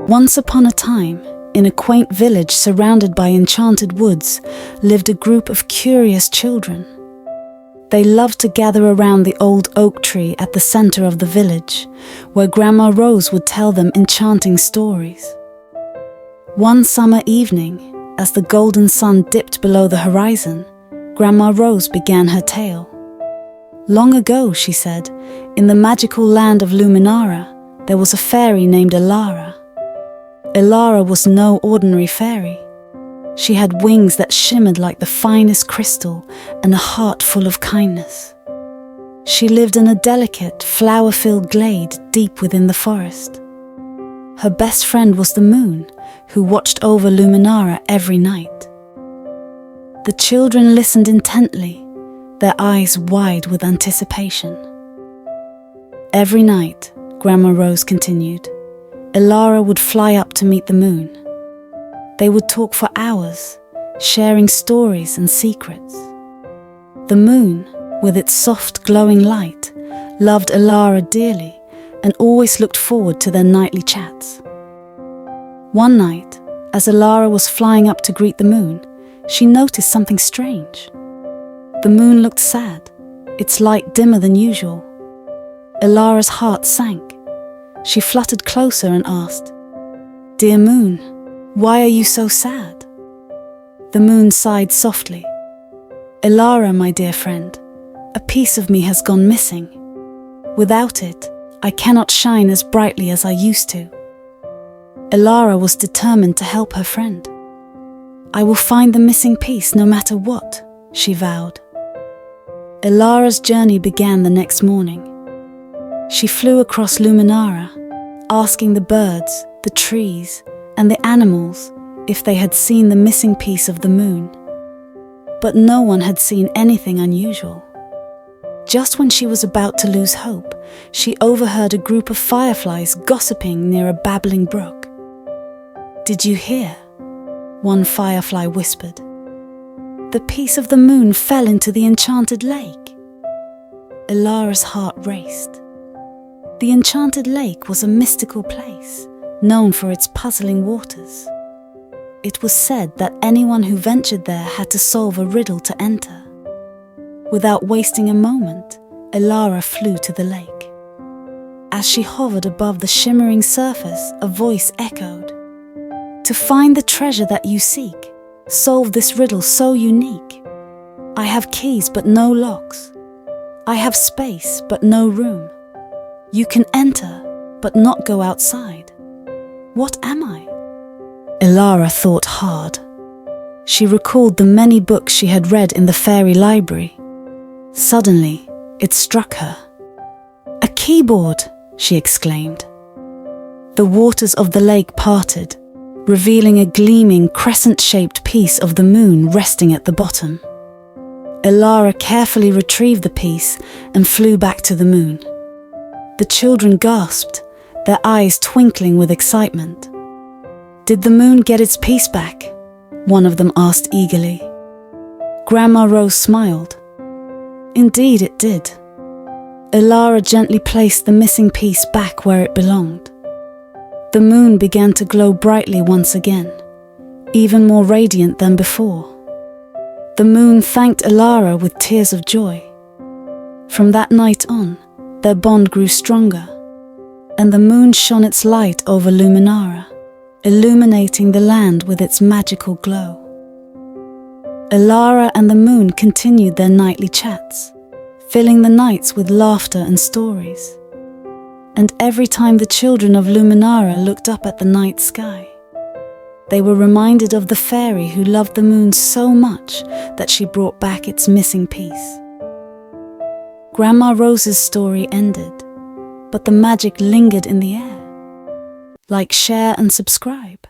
Once upon a time, in a quaint village surrounded by enchanted woods, lived a group of curious children. They loved to gather around the old oak tree at the center of the village, where Grandma Rose would tell them enchanting stories. One summer evening, as the golden sun dipped below the horizon, Grandma Rose began her tale. Long ago, she said, in the magical land of Luminara, there was a fairy named Aiart. Aiart was no ordinary fairy. She had wings that shimmered like the finest crystal and a heart full of kindness. She lived in a delicate, flower-filled glade deep within the forest. Her best friend was the moon, who watched over Luminara every night. The children listened intently, their eyes wide with anticipation. Every night, Grandma Rose continued, Aiart would fly up to meet the moon. They would talk for hours, sharing stories and secrets. The moon, with its soft glowing light, loved Aiart dearly and always looked forward to their nightly chats. One night, as Aiart was flying up to greet the moon, she noticed something strange. The moon looked sad, its light dimmer than usual. Aiart's heart sank. She fluttered closer and asked, "Dear moon, why are you so sad?" The moon sighed softly. "Aiart, my dear friend, a piece of me has gone missing. Without it, I cannot shine as brightly as I used to." Aiart was determined to help her friend. "I will find the missing piece no matter what," she vowed. Aiart's journey began the next morning. She flew across Luminara, asking the birds, the trees, and the animals if they had seen the missing piece of the moon. But no one had seen anything unusual. Just when she was about to lose hope, she overheard a group of fireflies gossiping near a babbling brook. "Did you hear?" one firefly whispered. "The piece of the moon fell into the enchanted lake." Aiart's heart raced. The enchanted lake was a mystical place, known for its puzzling waters. It was said that anyone who ventured there had to solve a riddle to enter. Without wasting a moment, Aiart flew to the lake. As she hovered above the shimmering surface, a voice echoed, "To find the treasure that you seek, solve this riddle so unique. I have keys but no locks. I have space but no room. You can enter, but not go outside. What am I?" Aiart thought hard. She recalled the many books she had read in the fairy library. Suddenly, it struck her. "A keyboard!" she exclaimed. The waters of the lake parted, revealing a gleaming, crescent-shaped piece of the moon resting at the bottom. Aiart carefully retrieved the piece and flew back to the moon. The children gasped, their eyes twinkling with excitement. "Did the moon get its piece back?" one of them asked eagerly. Grandma Rose smiled. "Indeed it did." Aiart gently placed the missing piece back where it belonged. The moon began to glow brightly once again, even more radiant than before. The moon thanked Aiart with tears of joy. From that night on, their bond grew stronger, and the moon shone its light over Luminara, illuminating the land with its magical glow. Aiart and the moon continued their nightly chats, filling the nights with laughter and stories. And every time the children of Luminara looked up at the night sky, they were reminded of the fairy who loved the moon so much that she brought back its missing piece. Grandma Rose's story ended, but the magic lingered in the air. Like, share, and subscribe.